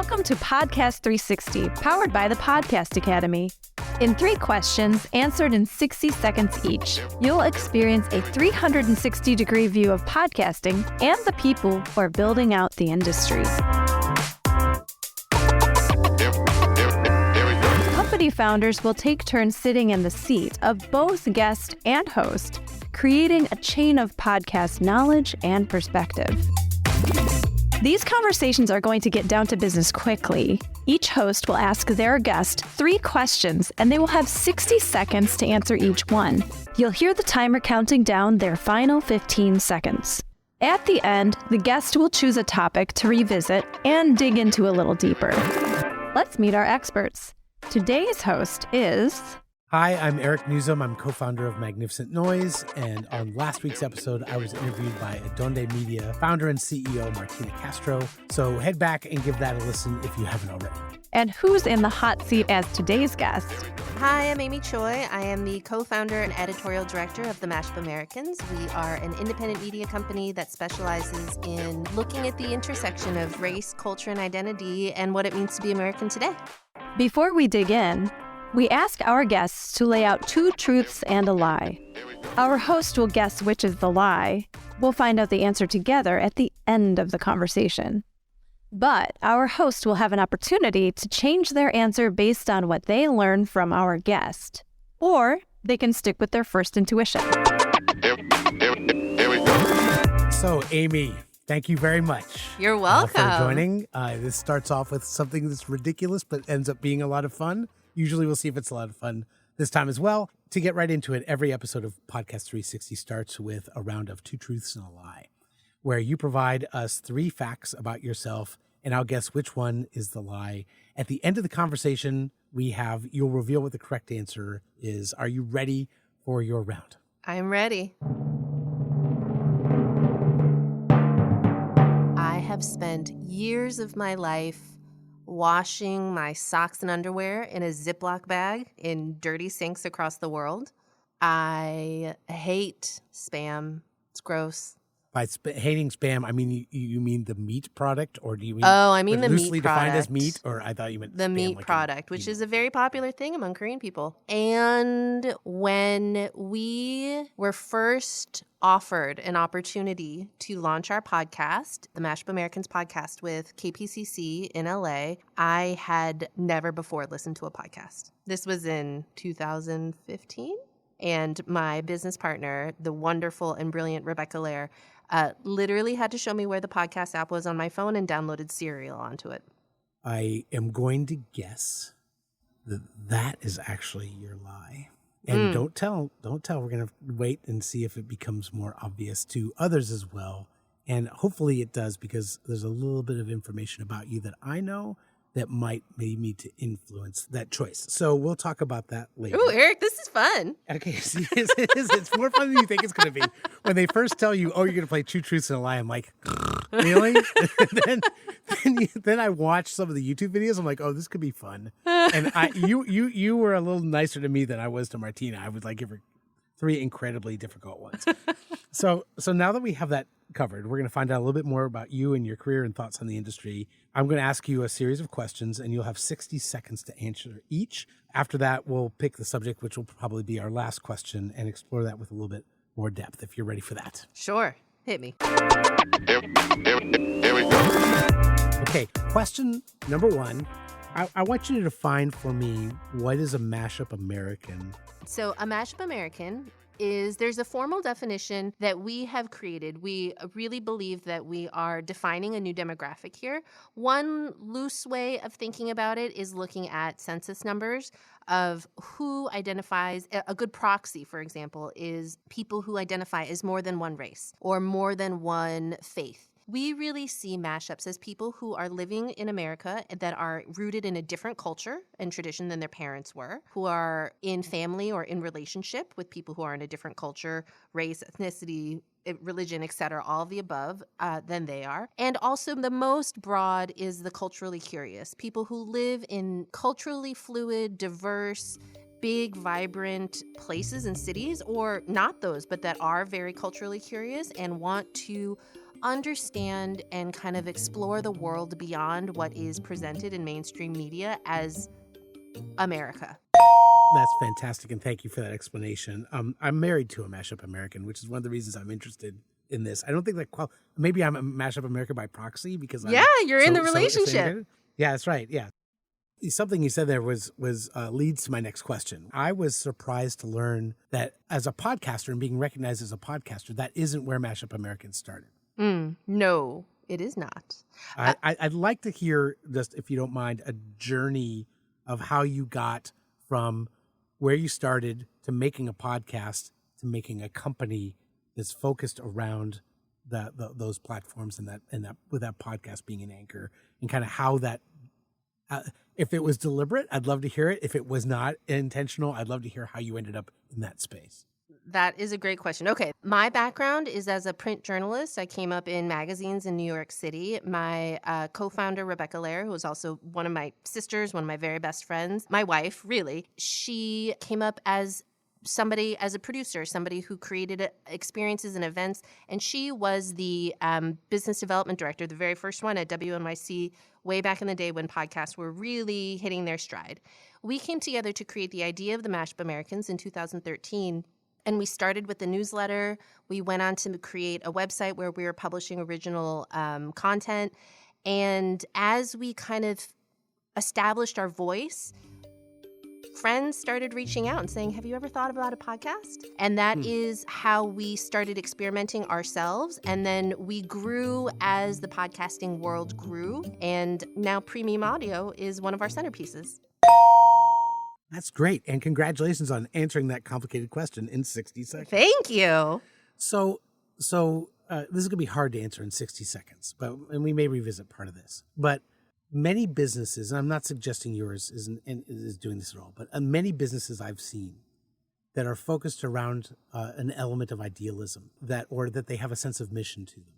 Welcome to Podcast 360, powered by the Podcast Academy. In 3 questions, answered in 60 seconds each, you'll experience a 360-degree view of podcasting and the people who are building out the industry. Company founders will take turns sitting in the seat of both guest and host, creating a chain of podcast knowledge and perspective. These conversations are going to get down to business quickly. Each host will ask their guest 3 questions, and they will have 60 seconds to answer each one. You'll hear the timer counting down their final 15 seconds. At the end, the guest will choose a topic to revisit and dig into a little deeper. Let's meet our experts. Today's host is... Hi, I'm Eric Nuzum. I'm co-founder of Magnificent Noise, and on last week's episode, I was interviewed by Adell Media founder and CEO Martina Castro. So head back and give that a listen if you haven't already. And who's in the hot seat as today's guest? Hi, I'm Amy Choi. I am the co-founder and editorial director of the Mashup Americans. We are an independent media company that specializes in looking at the intersection of race, culture, and identity and what it means to be American today. Before we dig in, we ask our guests to lay out 2 truths and a lie. Our host will guess which is the lie. We'll find out the answer together at the end of the conversation. But our host will have an opportunity to change their answer based on what they learn from our guest. Or they can stick with their first intuition. So, Amy, thank you very much. You're welcome. For joining. This starts off with something that's ridiculous, but ends up being a lot of fun. Usually we'll see if it's a lot of fun this time as well. To get right into it, every episode of Podcast 360 starts with a round of 2 truths and a lie, where you provide us 3 facts about yourself, and I'll guess which one is the lie. At the end of the conversation, you'll reveal what the correct answer is. Are you ready for your round? I'm ready. I have spent years of my life washing my socks and underwear in a Ziploc bag in dirty sinks across the world. I hate spam. It's gross. By hating spam, I mean you mean the meat product, or do you mean? Oh, I mean the meat loosely product. defined as meat, or I thought you meant the spam, meat like product, which is a very popular thing among Korean people. And when we were first offered an opportunity to launch our podcast, the Mashup Americans podcast with KPCC in LA, I had never before listened to a podcast. This was in 2015. And my business partner, the wonderful and brilliant Rebecca Lair, literally had to show me where the podcast app was on my phone and downloaded Serial onto it. I am going to guess that is actually your lie. And don't tell. We're going to wait and see if it becomes more obvious to others as well. And hopefully it does, because there's a little bit of information about you that I know that might maybe to influence that choice. So we'll talk about that later. Ooh, Eric, this is fun. Okay, see, it's more fun than you think it's going to be. When they first tell you, oh, you're going to play 2 truths and a lie, I'm like, really? then I watch some of the YouTube videos. I'm like, oh, this could be fun. And you were a little nicer to me than I was to Martina. I would like give her 3 incredibly difficult ones. So now that we have that covered, we're going to find out a little bit more about you and your career and thoughts on the industry. I'm going to ask you a series of questions, and you'll have 60 seconds to answer each. After that, we'll pick the subject, which will probably be our last question, and explore that with a little bit more depth, if you're ready for that. Sure. Hit me. Here we go. Okay, question number 1. I want you to define for me, what is a Mashup American? So a Mashup American there's a formal definition that we have created. We really believe that we are defining a new demographic here. One loose way of thinking about it is looking at census numbers of who identifies. A good proxy, for example, is people who identify as more than one race or more than one faith. We really see mashups as people who are living in America that are rooted in a different culture and tradition than their parents were, who are in family or in relationship with people who are in a different culture, race, ethnicity, religion, etc., all of the above, than they are. And also the most broad is the culturally curious, people who live in culturally fluid, diverse, big, vibrant places and cities, or not those, but that are very culturally curious and want to understand and kind of explore the world beyond what is presented in mainstream media as America. That's fantastic, and thank you for that explanation. I'm married to a Mashup American, which is one of the reasons I'm interested in this. I don't think that maybe I'm a Mashup American by proxy because you're in the relationship. Yeah, that's right. Yeah, something you said there was leads to my next question. I was surprised to learn that as a podcaster and being recognized as a podcaster, that isn't where Mashup American started. No, it is not. I'd like to hear, just if you don't mind, a journey of how you got from where you started to making a podcast to making a company that's focused around those platforms and that with that podcast being an anchor, and kind of how that. If it was deliberate, I'd love to hear it. If it was not intentional, I'd love to hear how you ended up in that space. That is a great question. Okay. My background is as a print journalist. I came up in magazines in New York City. My co-founder, Rebecca Lair, who was also one of my sisters, one of my very best friends, my wife, really, she came up as a producer, somebody who created experiences and events. And she was the business development director, the very first one at WNYC, way back in the day when podcasts were really hitting their stride. We came together to create the idea of the Mashup Americans in 2013. And we started with the newsletter. We went on to create a website where we were publishing original content. And as we kind of established our voice, friends started reaching out and saying, have you ever thought about a podcast? And that is how we started experimenting ourselves. And then we grew as the podcasting world grew. And now Premium Audio is one of our centerpieces. That's great. And congratulations on answering that complicated question in 60 seconds. Thank you. So this is going to be hard to answer in 60 seconds, and we may revisit part of this. But many businesses, and I'm not suggesting yours is doing this at all, but many businesses I've seen that are focused around an element of idealism or that they have a sense of mission to them.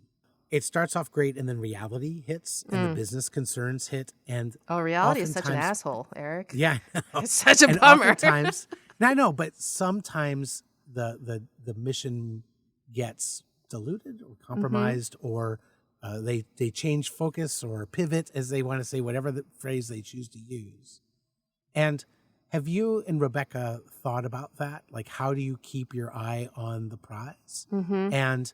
It starts off great, and then reality hits, and the business concerns hit, and reality is such an asshole, Eric. Yeah, it's such a bummer. Oftentimes, I know, but sometimes the mission gets diluted or compromised, or they change focus or pivot, as they want to say, whatever the phrase they choose to use. And have you and Rebecca thought about that? Like, how do you keep your eye on the prize? And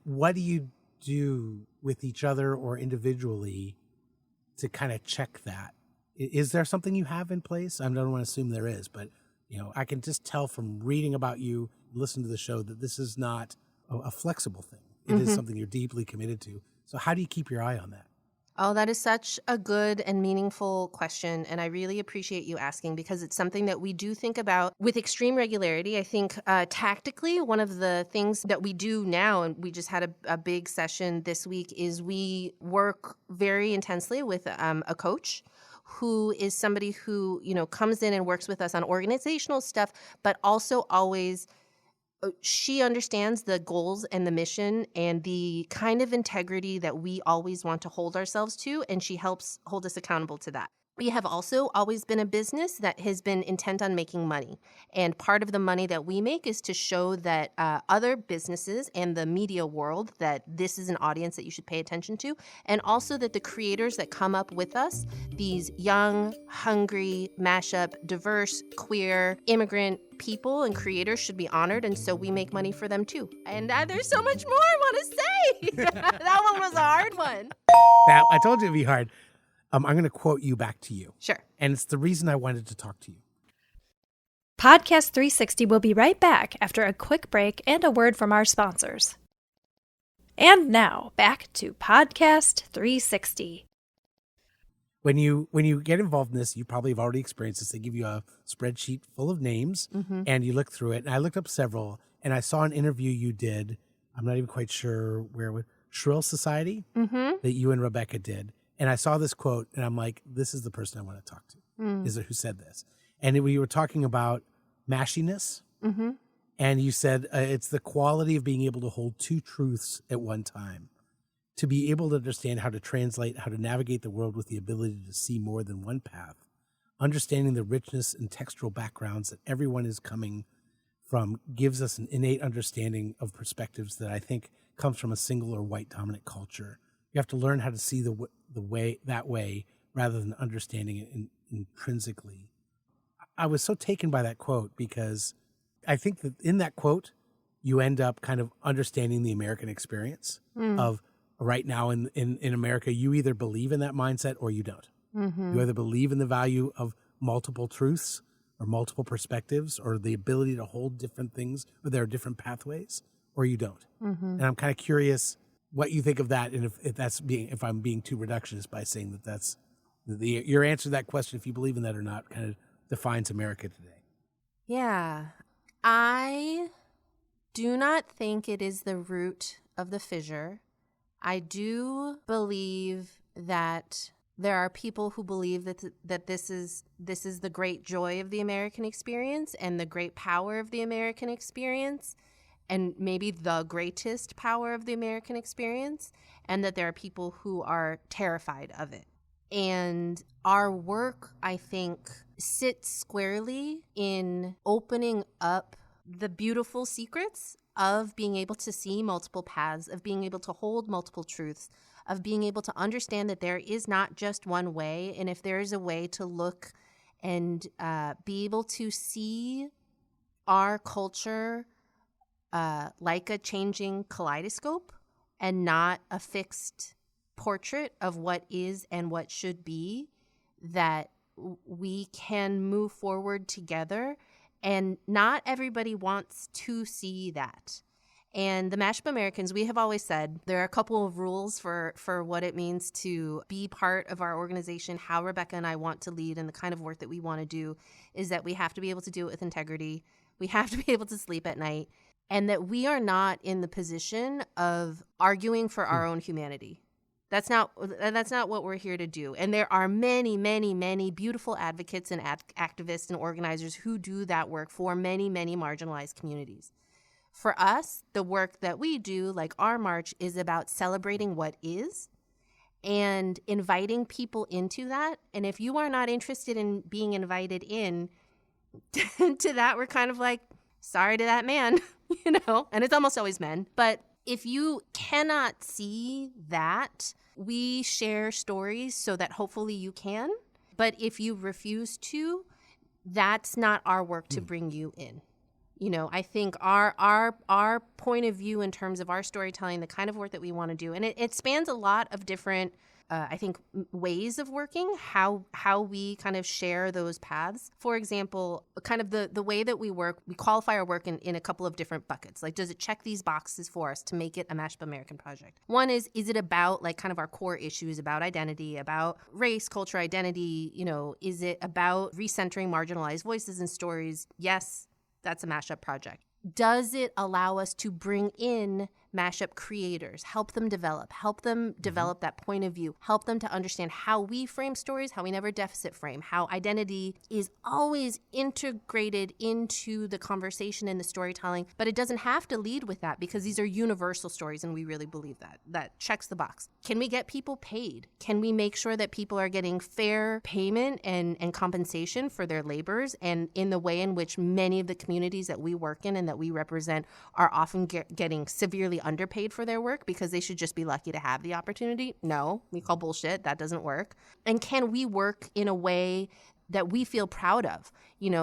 what do you do with each other or individually to kind of check that? Is there something you have in place? I don't want to assume there is, but I can just tell from reading about you, listening to the show, that this is not a flexible thing. It is something you're deeply committed to. So how do you keep your eye on that? Oh, that is such a good and meaningful question. And I really appreciate you asking, because it's something that we do think about with extreme regularity. I think tactically, one of the things that we do now, and we just had a big session this week, is we work very intensely with a coach who is somebody who, comes in and works with us on organizational stuff, but also always she understands the goals and the mission and the kind of integrity that we always want to hold ourselves to, and she helps hold us accountable to that. We have also always been a business that has been intent on making money. And part of the money that we make is to show that other businesses and the media world that this is an audience that you should pay attention to. And also that the creators that come up with us, these young, hungry, mashup, diverse, queer, immigrant people and creators should be honored. And so we make money for them too. And there's so much more I want to say. That one was a hard one. Now, I told you it'd be hard. I'm going to quote you back to you. Sure. And it's the reason I wanted to talk to you. Podcast 360 will be right back after a quick break and a word from our sponsors. And now, back to Podcast 360. When you get involved in this, you probably have already experienced this. They give you a spreadsheet full of names, and you look through it. And I looked up several, and I saw an interview you did. I'm not even quite sure where. Shrill Society that you and Rebecca did. And I saw this quote, and I'm like, this is the person I want to talk to, is it who said this. And we were talking about mashiness, and you said it's the quality of being able to hold two truths at one time, to be able to understand how to translate, how to navigate the world with the ability to see more than one path, understanding the richness and textural backgrounds that everyone is coming from gives us an innate understanding of perspectives that I think comes from a single or white dominant culture. You have to learn how to see the way that way rather than understanding it intrinsically. I was so taken by that quote because I think that in that quote, you end up kind of understanding the American experience of right now in America, you either believe in that mindset or you don't. Mm-hmm. You either believe in the value of multiple truths or multiple perspectives or the ability to hold different things, or there are different pathways, or you don't. Mm-hmm. And I'm kind of curious what you think of that, and if I'm being too reductionist by saying that that's your answer to that question, if you believe in that or not, kind of defines America today. Yeah. I do not think it is the root of the fissure. I do believe that there are people who believe that this is the great joy of the American experience and the great power of the American experience, and maybe the greatest power of the American experience, and that there are people who are terrified of it. And our work, I think, sits squarely in opening up the beautiful secrets of being able to see multiple paths, of being able to hold multiple truths, of being able to understand that there is not just one way. And if there is a way to look and be able to see our culture like a changing kaleidoscope and not a fixed portrait of what is and what should be, that we can move forward together. And not everybody wants to see that. And the Mashup Americans, we have always said there are a couple of rules for what it means to be part of our organization, how Rebecca and I want to lead, and the kind of work that we want to do is that we have to be able to do it with integrity. We have to be able to sleep at night, and that we are not in the position of arguing for our own humanity. That's not what we're here to do. And there are many, many, many beautiful advocates and activists and organizers who do that work for many, many marginalized communities. For us, the work that we do, like our march, is about celebrating what is and inviting people into that. And if you are not interested in being invited in to that, we're kind of like, sorry to that man, and it's almost always men. But if you cannot see that, we share stories so that hopefully you can. But if you refuse to, that's not our work to bring you in. I think our point of view in terms of our storytelling, the kind of work that we want to do, and it spans a lot of different, I think, ways of working, how we kind of share those paths. For example, kind of the way that we work, we qualify our work in a couple of different buckets. Like, does it check these boxes for us to make it a Mashup American project? One is it about like kind of our core issues about identity, about race, culture, identity? Is it about recentering marginalized voices and stories? Yes, that's a Mashup project. Does it allow us to bring in Mashup creators, help them develop that point of view, help them to understand how we frame stories, how we never deficit frame, how identity is always integrated into the conversation and the storytelling, but it doesn't have to lead with that because these are universal stories, and we really believe that. That checks the box. Can we get people paid? Can we make sure that people are getting fair payment and compensation for their labors, and in the way in which many of the communities that we work in and that we represent are often getting severely underpaid for their work because they should just be lucky to have the opportunity? No, we call bullshit. That doesn't work. And can we work in a way that we feel proud of?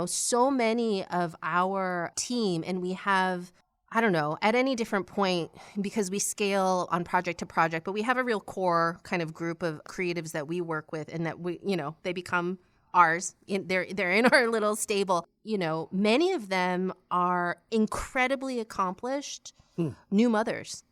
So many of our team, and we have, I don't know, at any different point, because we scale on project to project, but we have a real core kind of group of creatives that we work with, and that we, they become ours. They're in our little stable. Many of them are incredibly accomplished new mothers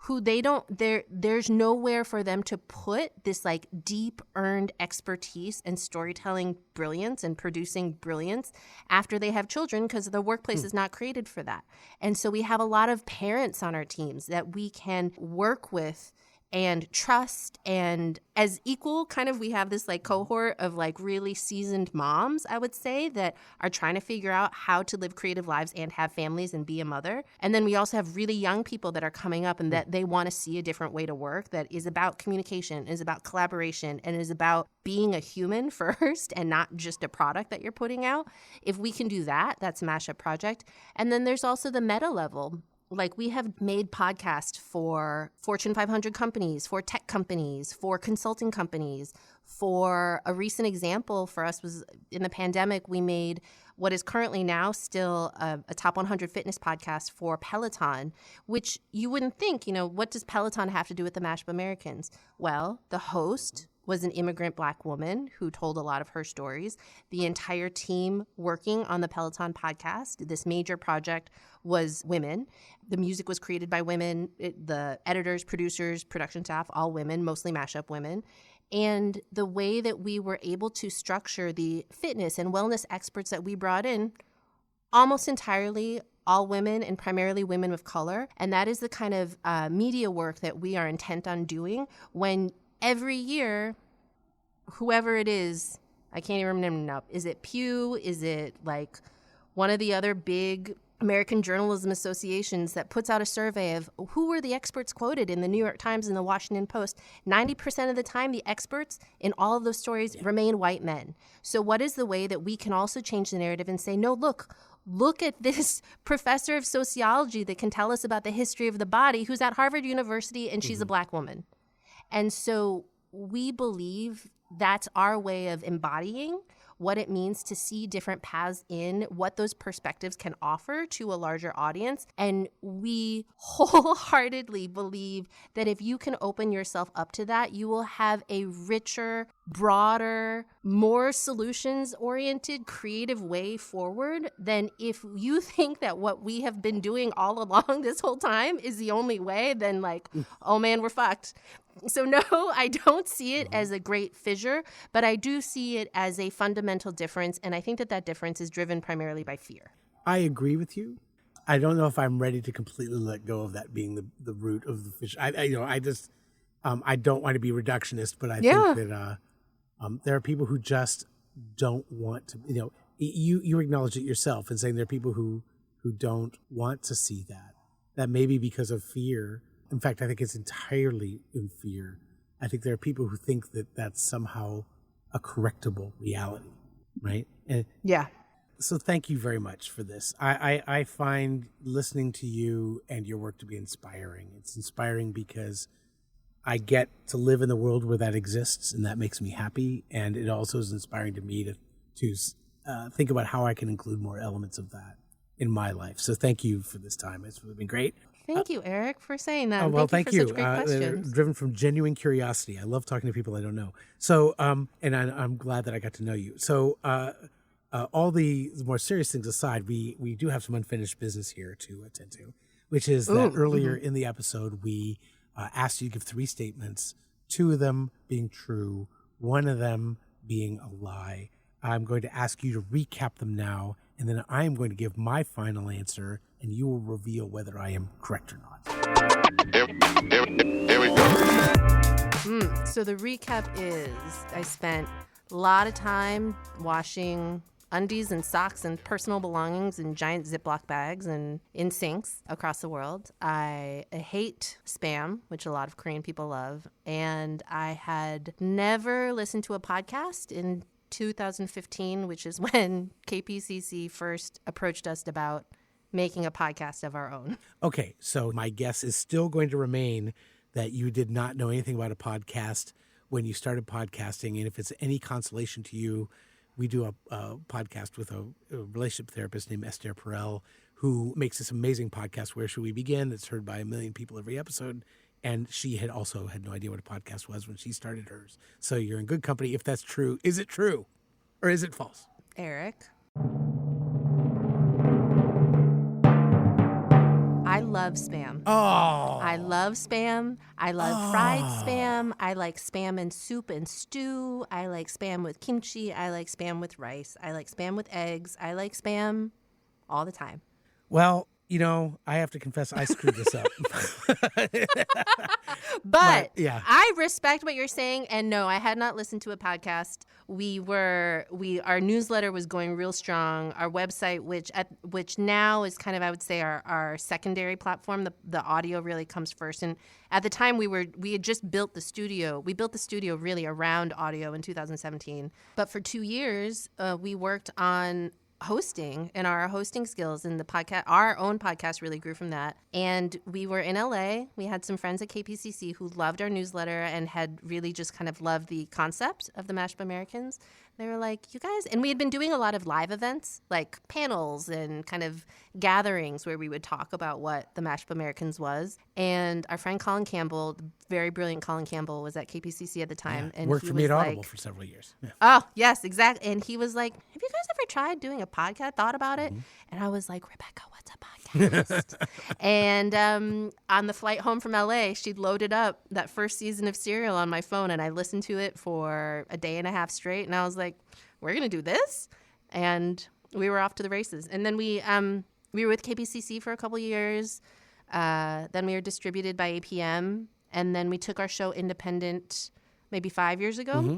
who there's nowhere for them to put this like deep earned expertise and storytelling brilliance and producing brilliance after they have children, because the workplace is not created for that. And so we have a lot of parents on our teams that we can work with and trust, and as equal kind of, we have this like cohort of like really seasoned moms, I would say, that are trying to figure out how to live creative lives and have families and be a mother. And then we also have really young people that are coming up and that they want to see a different way to work that is about communication, is about collaboration, and is about being a human first and not just a product that you're putting out. If we can do that, that's a Mashup Project. And then there's also the meta level. Like, we have made podcasts for Fortune 500 companies, for tech companies, for consulting companies. For a recent example for us was in the pandemic, we made what is currently now still a top 100 fitness podcast for Peloton, which you wouldn't think, what does Peloton have to do with the Mashup Americans? Well, the host was an immigrant Black woman who told a lot of her stories. The entire team working on the Peloton podcast, this major project, was women. The music was created by women. The editors, producers, production staff, all women, mostly Mashup women. And the way that we were able to structure the fitness and wellness experts that we brought in, almost entirely all women and primarily women of color. And that is the kind of media work that we are intent on doing when every year, whoever it is, I can't even remember, is it Pew? Is it like one of the other big American journalism associations that puts out a survey of who were the experts quoted in the New York Times and the Washington Post? 90% of the time, the experts in all of those stories remain white men. So what is the way that we can also change the narrative and say, no, look at this professor of sociology that can tell us about the history of the body who's at Harvard University and she's a Black woman. And so we believe that's our way of embodying what it means to see different paths in what those perspectives can offer to a larger audience. And we wholeheartedly believe that if you can open yourself up to that, you will have a richer, broader, more solutions-oriented, creative way forward than if you think that what we have been doing all along this whole time is the only way, then like, oh man, we're fucked. So no, I don't see it as a great fissure, but I do see it as a fundamental difference, and I think that difference is driven primarily by fear. I agree with you. I don't know if I'm ready to completely let go of that being the root of the fissure. I don't want to be reductionist, but I think that there are people who just don't want to. You acknowledge it yourself in saying there are people who don't want to see that. That may be because of fear. In fact, I think it's entirely in fear. I think there are people who think that that's somehow a correctable reality, right? And so thank you very much for this. I find listening to you and your work to be inspiring. It's inspiring because I get to live in the world where that exists, and that makes me happy. And it also is inspiring to me to think about how I can include more elements of that in my life. So thank you for this time. It's really been great. Thank you, Eric, for saying that. Well, thank you. For such great questions. Driven from genuine curiosity. I love talking to people I don't know. So, and I'm glad that I got to know you. So, all the more serious things aside, we do have some unfinished business here to attend to, which is that earlier in the episode, we asked you to give 3 statements, 2 of them being true, 1 of them being a lie. I'm going to ask you to recap them now, and then I am going to give my final answer, and you will reveal whether I am correct or not. Here we go. So the recap is I spent a lot of time washing undies and socks and personal belongings in giant Ziploc bags and in sinks across the world. I hate Spam, which a lot of Korean people love, and I had never listened to a podcast in 2015, which is when KPCC first approached us about making a podcast of our own. Okay, so my guess is still going to remain that you did not know anything about a podcast when you started podcasting. And if it's any consolation to you, we do a podcast with a relationship therapist named Esther Perel, who makes this amazing podcast, Where Should We Begin? That's heard by 1 million people every episode. And she had no idea what a podcast was when she started hers. So you're in good company if that's true. Is it true or is it false? Eric, I love Spam. Oh. I love Spam. I love fried Spam. I like Spam in soup and stew. I like Spam with kimchi. I like Spam with rice. I like Spam with eggs. I like Spam all the time. Well, You know, I have to confess, I screwed this up. But yeah. I respect what you're saying. And no, I had not listened to a podcast. Our newsletter was going real strong. Our website, which now is kind of, I would say, our secondary platform. The audio really comes first. And at the time we had just built the studio. We built the studio really around audio in 2017. But for 2 years, we worked on hosting and our hosting skills, and the podcast, our own podcast, really grew from that. And we were in LA. We had some friends at KPCC who loved our newsletter and had really just kind of loved the concept of the Mashup Americans. They were like, you guys, and we had been doing a lot of live events, like panels and kind of gatherings where we would talk about what the Mashup Americans was. And our friend Colin Campbell, the very brilliant Colin Campbell, was at KPCC at the time. Yeah, and worked he for me was at like, Audible for several years. Yeah. Oh, yes, exactly. And he was like, have you guys ever tried doing a podcast? Thought about it? And I was like, Rebecca, what's a podcast? And on the flight home from LA, she'd loaded up that first season of Serial on my phone, and I listened to it for a day and a half straight. And I was like, we're going to do this? And we were off to the races. And then we were with KPCC for a couple years. Then we were distributed by APM. And then we took our show independent maybe 5 years ago. Mm-hmm.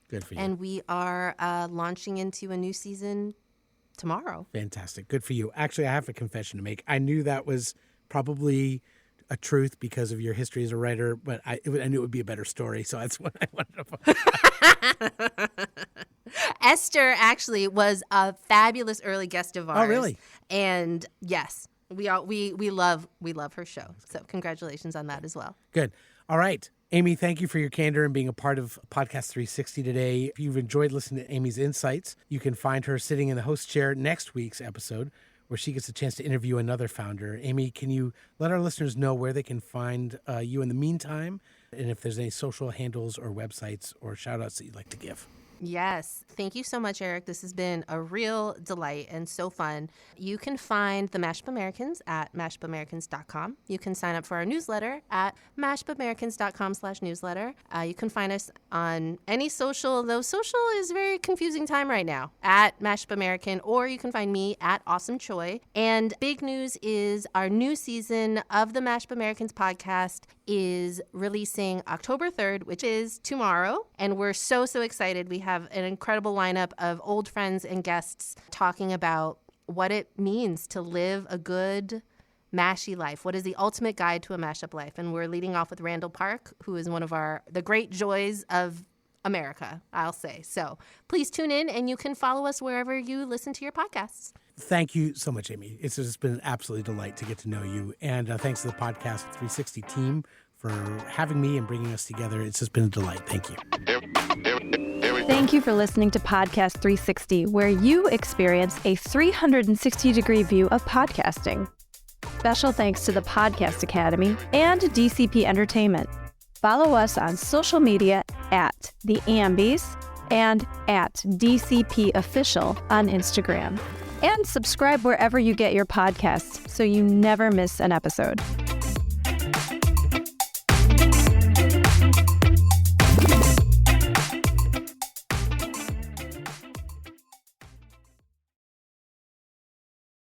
Good for you. And we are launching into a new season tomorrow. Fantastic. Good for you. Actually, I have a confession to make. I knew that was probably a truth because of your history as a writer, but I knew it would be a better story, so that's what I wanted to Esther actually was a fabulous early guest of ours. Oh, really? And yes, we love her show. So congratulations on that as well. Good. All right. Amy, thank you for your candor and being a part of Podcast 360 today. If you've enjoyed listening to Amy's insights, you can find her sitting in the host chair next week's episode, where she gets a chance to interview another founder. Amy, can you let our listeners know where they can find you in the meantime, and if there's any social handles or websites or shout-outs that you'd like to give? Yes. Thank you so much, Eric. This has been a real delight and so fun. You can find the Mashup Americans at mashupamericans.com. You can sign up for our newsletter at mashupamericans.com/newsletter. You can find us on any social, though social is a very confusing time right now, at Mashup American, or you can find me at Awesome Choi. And big news is our new season of the Mashup Americans podcast is releasing October 3rd, which is tomorrow. And we're so excited. We have an incredible lineup of old friends and guests talking about what it means to live a good mashy life. What is the ultimate guide to a mashup life? And we're leading off with Randall Park, who is one of the great joys of America, I'll say. So please tune in, and you can follow us wherever you listen to your podcasts. Thank you so much, Amy. It's just been an absolute delight to get to know you. And thanks to the Podcast 360 team for having me and bringing us together. It's just been a delight. Thank you. Thank you for listening to Podcast 360, where you experience a 360-degree view of podcasting. Special thanks to the Podcast Academy and DCP Entertainment. Follow us on social media at The Ambies and at DCP Official on Instagram. And subscribe wherever you get your podcasts so you never miss an episode.